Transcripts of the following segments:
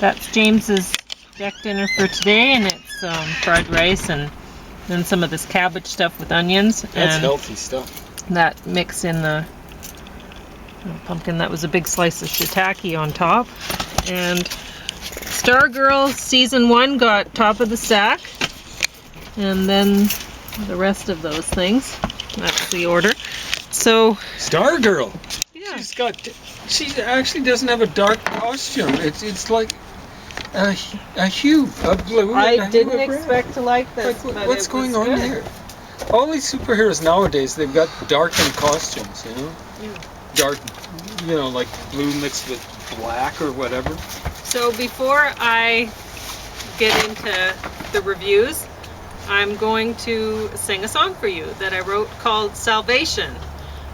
That's James's deck dinner for today, and it's fried rice and then some of this cabbage stuff with onions. That's and healthy stuff. That mix in the pumpkin. That was a big slice of shiitake on top. And Stargirl season 1 got top of the stack, and then the rest of those things. That's the order. So Stargirl. yeah, She actually doesn't have a dark costume. It's like a hue, a blue. I and a didn't hue of red. expect to like this. Like, but what's it going was on good. here? All these superheroes nowadays, they've got darkened costumes, you know? Yeah. Dark, you know, like blue mixed with black or whatever. So before I get into the reviews, I'm going to sing a song for you that I wrote called Salvation.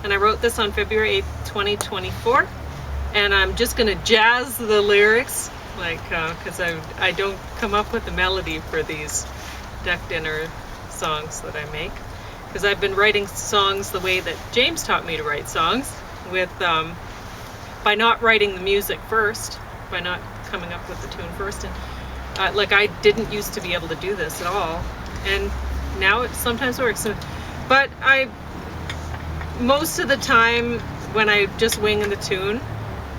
And I wrote this on February 8th, 2024. And I'm just going to jazz the lyrics, like, because I don't come up with a melody for these deck dinner songs that I make. Because I've been writing songs the way that James taught me to write songs, with by not writing the music first, by not coming up with the tune first. And like, I didn't used to be able to do this at all, and now it sometimes works. But most of the time when I just wing the tune,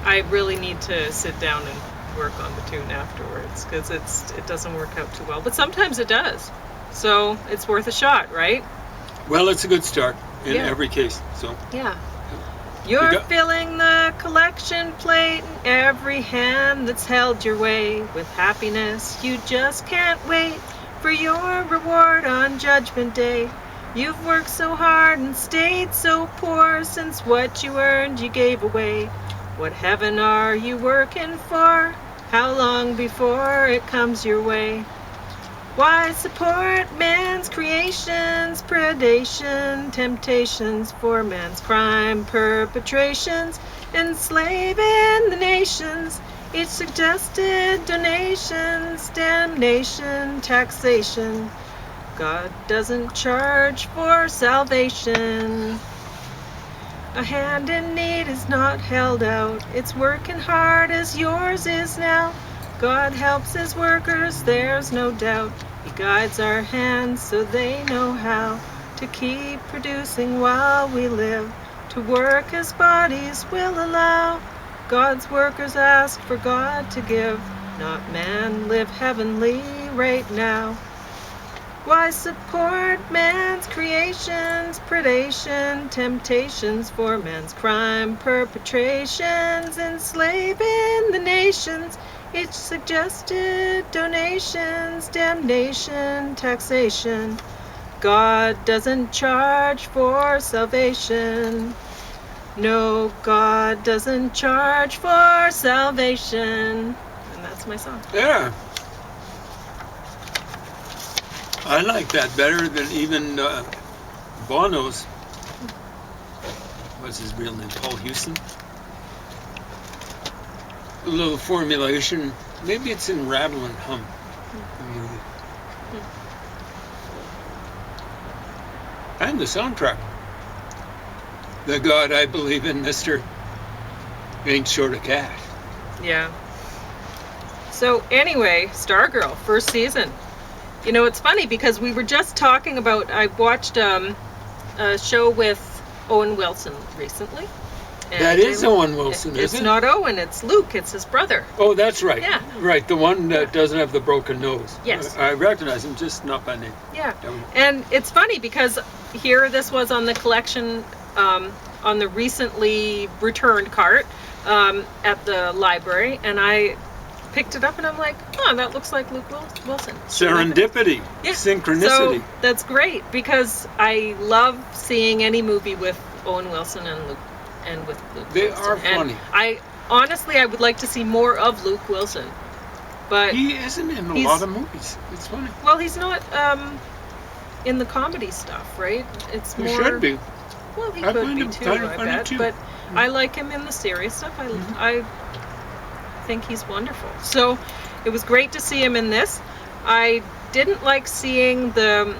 I really need to sit down and work on the tune afterwards, because it doesn't work out too well. But sometimes it does, so it's worth a shot, right? Well, it's a good start in Yeah. every case. So Yeah. You You're got- filling the collection plate in every hand that's held your way with happiness. You just can't wait for your reward on Judgment Day. You've worked so hard and stayed so poor, since what you earned you gave away. What heaven are you working for? How long before it comes your way? Why support man's creations, predation, temptations for man's crime, perpetrations, enslaving the nations? Each suggested donations, damnation, taxation. God doesn't charge for salvation. A hand in need is not held out. It's working hard as yours is now. God helps his workers, there's no doubt. He guides our hands so they know how to keep producing while we live, to work as bodies will allow. God's workers ask for God to give, not man live heavenly right now. Why support man's creations, predation, temptations for man's crime, perpetrations, enslaving the nations? Each suggested donations, damnation, taxation. God doesn't charge for salvation. No, God doesn't charge for salvation. And that's my song. Yeah. I like that better than even Bono's. What's his real name? Paul Houston. A little formulation. Maybe it's in Rattle and Hum. And the soundtrack. The God I believe in, Mister, ain't short of cash. Yeah. So anyway, Stargirl, first season. You know, it's funny because we were just talking about, I watched a show with Owen Wilson recently. And That is Owen Wilson, isn't it? It's not Owen, it's Luke, it's his brother. Oh, that's right. Yeah. Right, the one that doesn't have the broken nose. Yes. I recognize him, just not by name. Yeah. And it's funny because here this was on the collection, on the recently returned cart at the library, and I picked it up and I'm like, oh, that looks like Luke Wilson. Serendipity. Yeah. Synchronicity. So that's great because I love seeing any movie with Owen Wilson and Luke with Luke They Wilson. are And funny. I would like to see more of Luke Wilson. But He isn't in a lot of movies. It's funny. well, he's not in the comedy stuff, right? It's He more. should be. Well, he I could find be him too, kind of I funny bet. too. But I like him in the serious stuff. I think he's wonderful. So it was great to see him in this. I didn't like seeing the